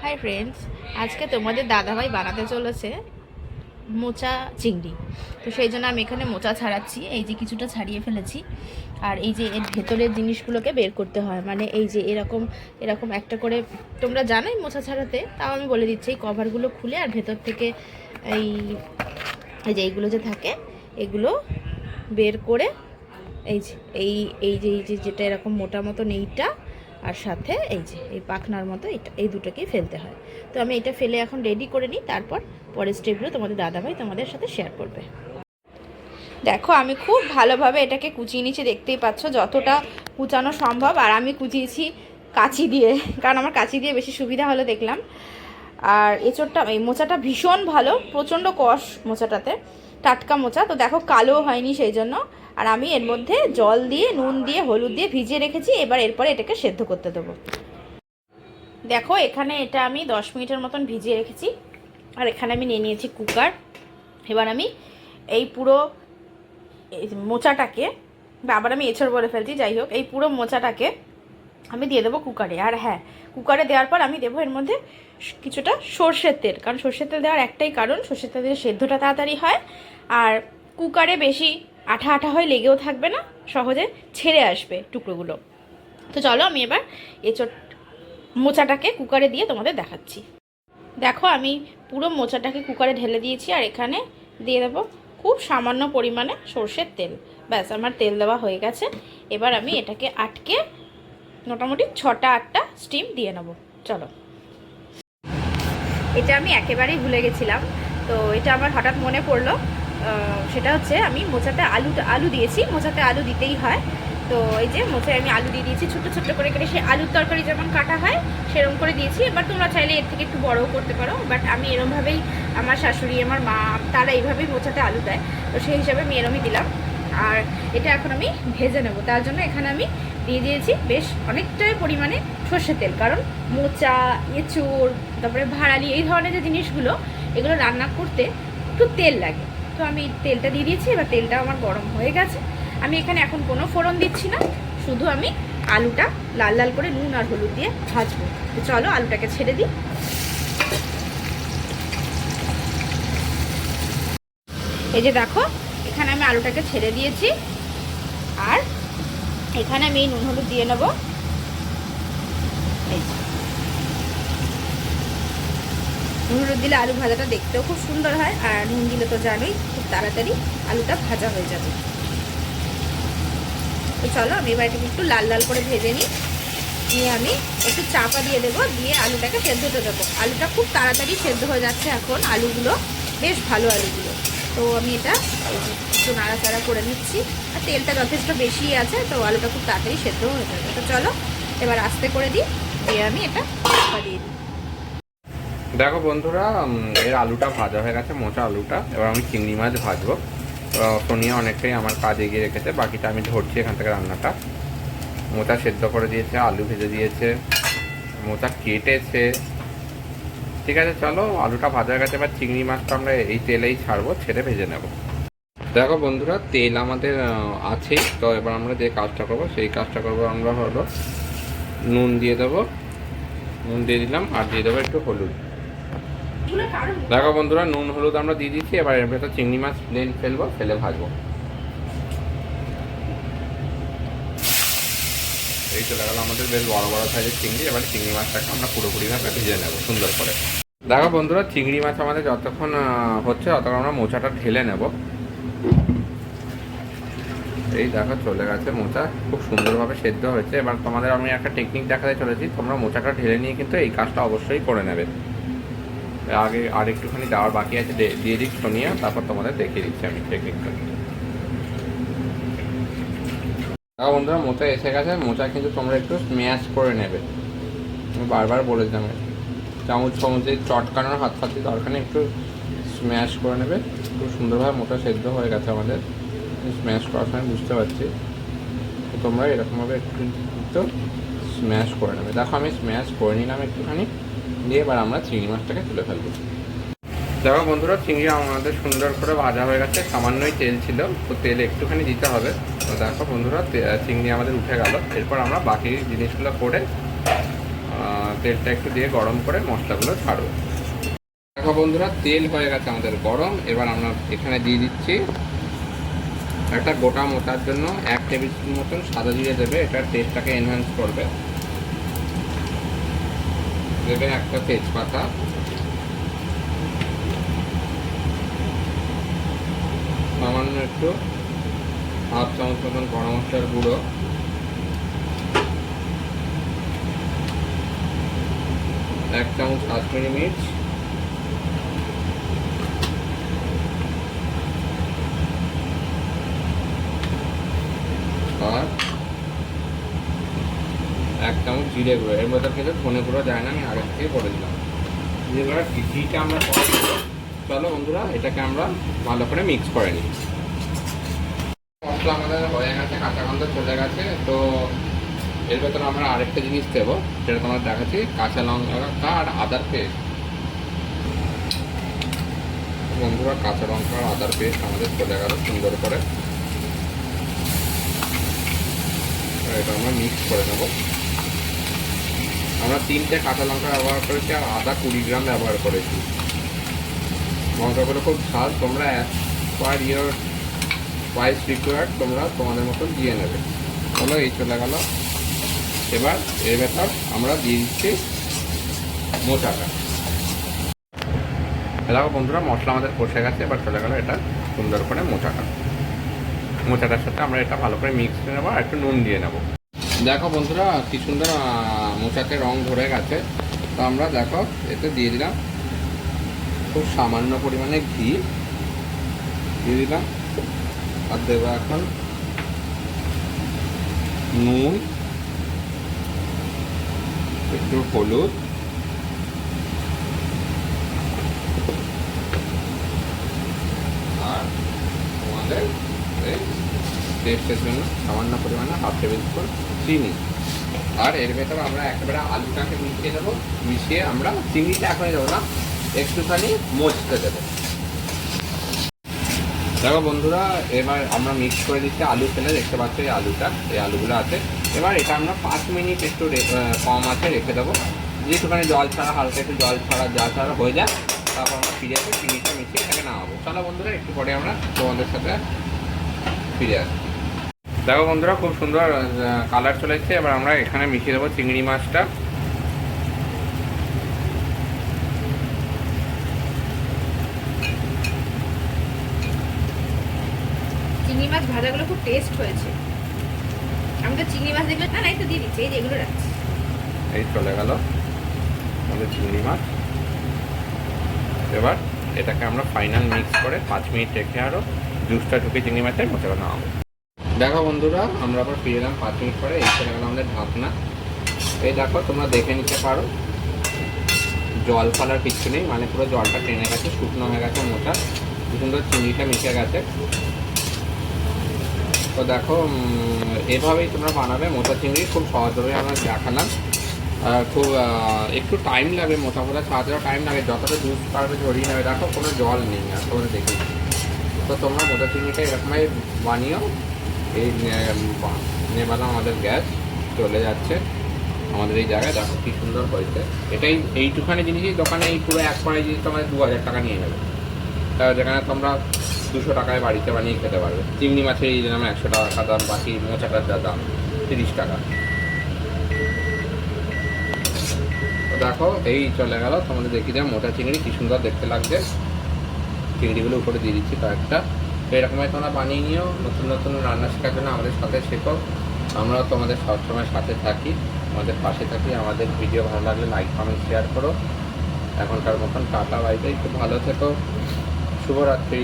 Hi friends, আজকে তোমাদের দাদাভাই বানাতে চলেছে মোচা চিংড়ি। তো সেই জন্য আমি এখানে মোচা ছাড়াচ্ছি, এই যে কিছুটা ছাড়িয়ে ফেলেছি। আর এই যে এর ভেতরের জিনিসগুলোকে বের করতে হয়, মানে এই যে এরকম এরকম একটা করে, তোমরা জানোই মোচা ছাড়াতে, তাও আমি বলে দিচ্ছি। এই কভারগুলো খুলে আর ভেতর থেকে এই এই যে এইগুলো যে থাকে এগুলো বের করে এই যে এই এই যে এই যে যেটা এরকম মোটা মতো এইটা, আর সাথে এই যে এই পাখনার মতো এটা, এই দুটোকেই ফেলতে হয়। তো আমি এটা ফেলে এখন রেডি করে নিই, তারপর পরের স্টেপগুলো তোমাদের দাদাভাই তোমাদের সাথে শেয়ার করবে। দেখো আমি খুব ভালোভাবে এটাকে কুচিয়ে নিচ্ছি, দেখতেই পাচ্ছ যতটা কুচানো সম্ভব। আর আমি কুচিয়েছি কাঁচি দিয়ে, কারণ আমার কাঁচি দিয়ে বেশি সুবিধা হলো দেখলাম। আর এঁচোড়টা, এই মোচাটা ভীষণ ভালো, প্রচণ্ড কষ মোচাটাতে, টাটকা মোচা। তো দেখো কালো হয়নি সেই জন্য। আর আমি এর মধ্যে জল দিয়ে, নুন দিয়ে, হলুদ দিয়ে ভিজিয়ে রেখেছি। এরপরে এটাকে সেদ্ধ করতে দেবো। দেখো এখানে এটা আমি 10 মিনিটের মতন ভিজিয়ে রেখেছি। আর এখানে আমি নিয়ে নিয়েছি কুকার। এবার আমি এই পুরো মোচাটাকে, বা আবার আমি এঁচড় বলে ফেলছি, যাই হোক, এই পুরো মোচাটাকে আমি দিয়ে দেবো কুকারে। আর হ্যাঁ, কুকারে দেওয়ার পর আমি দেবো এর মধ্যে কিছুটা সর্ষের তেল, কারণ সর্ষের তেল দেওয়ার একটাই কারণ, সর্ষের তেল দিয়ে সেদ্ধটা তাড়াতাড়ি হয়। আর কুকারে বেশি আঠা আঠা হয়ে লেগেও থাকবে না, সহজে ছেড়ে আসবে টুকরোগুলো। তো চলো আমি এবার এঁচড় মোচাটাকে কুকারে দিয়ে তোমাদের দেখাচ্ছি। দেখো আমি পুরো মোচাটাকে কুকারে ঢেলে দিয়েছি, আর এখানে দিয়ে দেবো খুব সামান্য পরিমাণে সর্ষের তেল। ব্যাস, আমার তেল দেওয়া হয়ে গেছে। এবার আমি এটাকে আটকে মোটামুটি 6টা-8টা স্টিম দিয়ে নেব। চলো, এটা আমি একেবারেই ভুলে গেছিলাম, তো এটা আমার হঠাৎ মনে পড়লো। সেটা হচ্ছে আমি মোচাতে আলু দিয়েছি, মোচাতে আলু দিতেই হয়। তো এই যে মোচায় আমি আলু দিয়ে দিয়েছি, ছোটো ছোটো করে কেটে, সেই আলুর তরকারি যেমন কাটা হয় সেরকম করে দিয়েছি। এবার তোমরা চাইলে এর থেকে একটু বড়ও করতে পারো, বাট আমি এরমভাবেই, আমার শাশুড়ি, আমার মা, তারা এইভাবেই মোচাতে আলু দেয়, তো সেই হিসাবে আমি এরমই দিলাম। আর এটা এখন আমি ভেজে নেব, তার জন্য এখানে আমি দিয়ে দিয়েছি বেশ অনেকটাই পরিমাণে সর্ষের তেল, কারণ মোচা, এঁচোড়, তারপরে ভাড়ালি, এই ধরনের যে জিনিসগুলো, এগুলো রান্না করতে একটু তেল লাগে। তো আমি তেলটা দিয়ে দিয়েছি। এবার তেলটা আমার গরম হয়ে গেছে। আমি এখানে এখন কোনো ফোড়ন দিচ্ছি না, শুধু আমি আলুটা লাল লাল করে নুন আর হলুদ দিয়ে ভাজবো। তো চলো আলুটাকে ছেড়ে দিই। এই যে দেখো, এখানে আমি আলুটাকে ছেড়ে দিয়েছি। আর এখানে আমি নুন হলুদ দিয়ে নেবো। এই নুন হলুদ দিলে আলু ভাজাটা দেখতেও খুব সুন্দর হয়, আর নুন দিলে তো জানোই খুব তাড়াতাড়ি আলুটা ভাজা হয়ে যাবে। তো চলো আমি এবার এটাকে একটু লাল লাল করে ভেজে নিই, নিয়ে আমি একটু চাপা দিয়ে দেবো, দিয়ে আলুটাকে সেদ্ধ হতে দেবো। আলুটা খুব তাড়াতাড়ি সেদ্ধ হয়ে যাচ্ছে এখন, আলুগুলো বেশ ভালো আলুগুলো। তো আমি এটা একটু নাড়াচাড়া করে নিচ্ছি। আর তেলটা যথেষ্ট বেশি আছে, তো আলুটা খুব তাড়াতাড়ি সেদ্ধ হয়ে যাবে। তো চলো এবার আস্তে করে দিই, দিয়ে আমি এটা চাপা দিয়ে দিই। দেখো বন্ধুরা, এর আলুটা ভাজা হয়ে গেছে, মোচা আলুটা। এবার আমি চিংড়ি মাছ ভাজবো। সোনিয়া অনেকটাই আমার কাজ এগিয়ে রেখেছে, বাকিটা আমি ধরছি এখান থেকে রান্নাটা। মোচা সেদ্ধ করে দিয়েছে, আলু ভেজে দিয়েছে, মোচা কেটেছে। ঠিক আছে, চলো আলুটা ভাজা হয়ে গেছে, এবার চিংড়ি মাছটা আমরা এই তেলেই ছাড়বো, ছেড়ে ভেজে নেব। দেখো বন্ধুরা, তেল আমাদের আছেই। তো এবার আমরা যে কাজটা করবো সেই কাজটা করবো আমরা হলো নুন দিয়ে দেবো, নুন দিয়ে দিলাম, আর দিয়ে দেবো একটু হলুদ। দেখো বন্ধুরা, নুন হলুদ আমরা দিয়ে দিচ্ছি। এবার এর ভেতর চিংড়ি মাছ ফেলবো, ফেলে ভাজবো। এই চলে গেল আমাদের বেশ বড় বড় সাইজের চিংড়ি। এবার চিংড়ি মাছটাকে আমরা পুরোপুরিভাবে ভেজে নেব সুন্দর করে। দেখো বন্ধুরা, চিংড়ি মাছ আমাদের যতক্ষণ হচ্ছে ততক্ষণ আমরা মোচাটা ঢেলে নেব। এই দেখো চলে গেছে, মোচা খুব সুন্দরভাবে সেদ্ধ হয়েছে। এবার তোমাদের আমি একটা টেকনিক দেখাতে চলেছি, তোমরা মোচাটা ঢেলে নিয়ে কিন্তু এই কাজটা অবশ্যই করে নেবে। আগে আর একটুখানি দেওয়ার বাকি আছে, দিয়ে দিক সোনিয়া, তারপর তোমাদের দেখিয়ে দিচ্ছি আমি টেকনিকটা। দেখো বন্ধুরা, মোচা এসে গেছে। মোচা কিন্তু তোমরা একটু স্ম্যাশ করে নেবে, আমি বারবার বলেছিলাম। চামচ চামচে চটকানোর হাত ফাতি দরকার নেই, একটু স্ম্যাশ করে নেবে। খুব সুন্দরভাবে মোটা সেদ্ধ হয়ে গেছে আমাদের, স্ম্যাশ করার সময় বুঝতে পারছি। তো তোমরা এরকমভাবে একটু স্ম্যাশ করে নেবে। দেখো আমি স্ম্যাশ করে নিলাম একটুখানি, দিয়ে এবার আমরা চিংড়ি মাছটাকে তুলে ফেলবো। দেখো বন্ধুরা, চিংড়ি আমাদের সুন্দর করে ভাজা হয়ে গেছে। সামান্যই তেল ছিল, তো তেল একটুখানি দিতে হবে। তো দেখো বন্ধুরা, চিংড়ি আমাদের উঠে গেল। এরপর আমরা বাকি জিনিসগুলো করে তেলটা একটু দিয়ে গরম করে মশলাগুলো ছাড়বো। দেখো বন্ধুরা, তেল হয়ে গেছে আমাদের গরম। এবার আমরা এখানে দিয়ে দিচ্ছি একটা গোটা মোচার জন্য 1 টেবিল স্পুন মতন সাদা জিরে দেবে, এটার টেস্টটাকে এনহ্যান্স করবে। দেবে একটা তেজপাতা, সামান্য একটু হাফ চামচ মতন গরম মশলার গুঁড়ো, 1 চামচ কাশ্মীরি মির্চ, আর 1 চামচ জিরে গুঁড়ো। এর মধ্যে কিন্তু ধনে গুঁড়ো যায় না, আমি আগে থেকে করে দিলাম। জিরে গুঁড়ো ঘিটা আমরা পরে দেবো। চলো বন্ধুরা, এটাকে আমরা ভালো করে মিক্স করে নিই। মশলা আমাদের হয়ে গেছে, কাঁচা গন্ধ চলে গেছে। তো এর ভেতরে আমরা আরেকটা জিনিস দেবো, সেটা তোমার দেখাচ্ছি, কাঁচা লঙ্কা আর আদার পেস্ট। বন্ধুরা, কাঁচা লঙ্কা আর আদার পেস্ট আমাদের চলে গেল সুন্দর করে। এটা আমরা মিক্স করে নেব। আমরা 3টে কাঁচা লঙ্কা ব্যবহার করেছি আর আদা 20 গ্রাম ব্যবহার করেছি। লঙ্কাগুলো খুব ঝাল, তোমরা পার ইয়ার ওয়াইজ রিকোয়ার্ড তোমরা তোমাদের মতো দিয়ে নেবে। হলো, এই চলে গেল। এবার এর ভেতর আমরা দিয়ে দিচ্ছি মোচাটা। দেখো বন্ধুরা, মশলা আমাদের কষে গেছে। এবার চলে গেল এটা সুন্দর করে মোচাটার সাথে আমরা এটা ভালো করে মিক্স করে নেবো আর একটু নুন দিয়ে নেবো। দেখো বন্ধুরা, কি সুন্দর মোচাতে রং ধরে গেছে। তো আমরা দেখো এতে দিয়ে দিলাম খুব সামান্য পরিমাণে ঘি দিয়ে দিলাম, আর দেবো এখন নুন, একটু হলুদ, আর আমাদের টেস্টের জন্য সামান্য পরিমাণে হাফ টেবিল স্পুন চিনি। আর এর ভেতরে আমরা একেবারে আলুটাকে মিশিয়ে দেবো। মিশিয়ে আমরা চিনিটা এখনই দেবো না, একটুখানি মজতে দেবো। দেখো বন্ধুরা, এবার আমরা মিক্স করে দিচ্ছি। আলু ফেলে দেখতে পাচ্ছ এই আলুগুলো আছে। এবার এটা আমরা 5 মিনিট একটু কম আছে রেখে দেবো, যেটুখানি জল ছাড়া, হালকা একটু জল ছাড়া যা ছাড়া হয়ে যায়। তারপর আমরা ফিরে এসে চিনিটা মিশিয়ে এটাকে নামাবো। চলো বন্ধুরা, একটু পরে আমরা তোমাদের সাথে ফিরে আসি। দেখো বন্ধুরা, খুব সুন্দর কালার চলে এসেছে। এবার আমরা এখানে মিশিয়ে দেবো চিংড়ি মাছটা। চিংড়ি মাছ ভাজাগুলো খুব টেস্ট হয়েছে। আমি তো চিংড়ি মাছ দেখলে না, এই তো দিয়ে দিচ্ছি, এই যেগুলো রাখছি। এই চলে গেল আমাদের চিংড়ি মাছ। এবার এটাকে আমরা ফাইনাল মিক্স করে 5 মিনিট রেখে আরও জুসটা ঢুকে চিংড়ি মাছের মতো নামাবো। দেখো বন্ধুরা, আমরা আবার ফিরে এলাম 5 মিনিট পরে। এই চলে গেল আমাদের ঢাকনা। এই দেখো, তোমরা দেখে নিতে পারো জল ফলার কিচ্ছু নেই, মানে পুরো জলটা টেনে গেছে, শুকনো হয়ে গেছে মোচা, কি সুন্দর চিংড়িটা মিশে গেছে। তো দেখো, এভাবেই তোমরা বানাবে মোচা চিংড়ি। খুব সহজভাবে আমরা দেখালাম। খুব একটু টাইম লাগে, মোচা ছাড়াতেও টাইম লাগে, যতটা জুস পারবে ঝরিয়ে নেবে। দেখো কোনো জল নেই আর তোমরা দেখি। তো তোমরা মোচা চিংড়িটা এরকমই বানিয়েও। এই নেবালা আমাদের গ্যাস চলে যাচ্ছে আমাদের এই জায়গায়। দেখো কি সুন্দর হয়েছে। এটাই এইটুখানি জিনিসই দোকানে এই পুরো 1 কড়াই জিনিস তোমাদের 2000 টাকা নিয়ে নেবে। তার যেখানে তোমরা 200 টাকায় বাড়িতে বানিয়ে খেতে পারবে। চিংড়ি মাছের এই দাম 100 টাকা দাম, বাকি মোচাটার যা দাম 30 টাকা। তো দেখো, এই চলে গেল। তোমাদের দেখি দেয় মোটা চিংড়ি কি সুন্দর দেখতে লাগছে। চিংড়িগুলো উপরে দিয়ে দিচ্ছি কয়েকটা। তো এরকমই তোমরা বানিয়ে নিও। নতুন নতুন রান্না শেখার জন্য আমাদের সাথে শেখো। আমরাও তোমাদের সবসময় সাথে থাকি, আমাদের পাশে থাকি। আমাদের ভিডিও ভালো লাগলে লাইক, কমেন্ট, শেয়ার করো। এখনকার মতন টাটা, বাই বাই। খুব ভালো থেকো। শুভরাত্রি।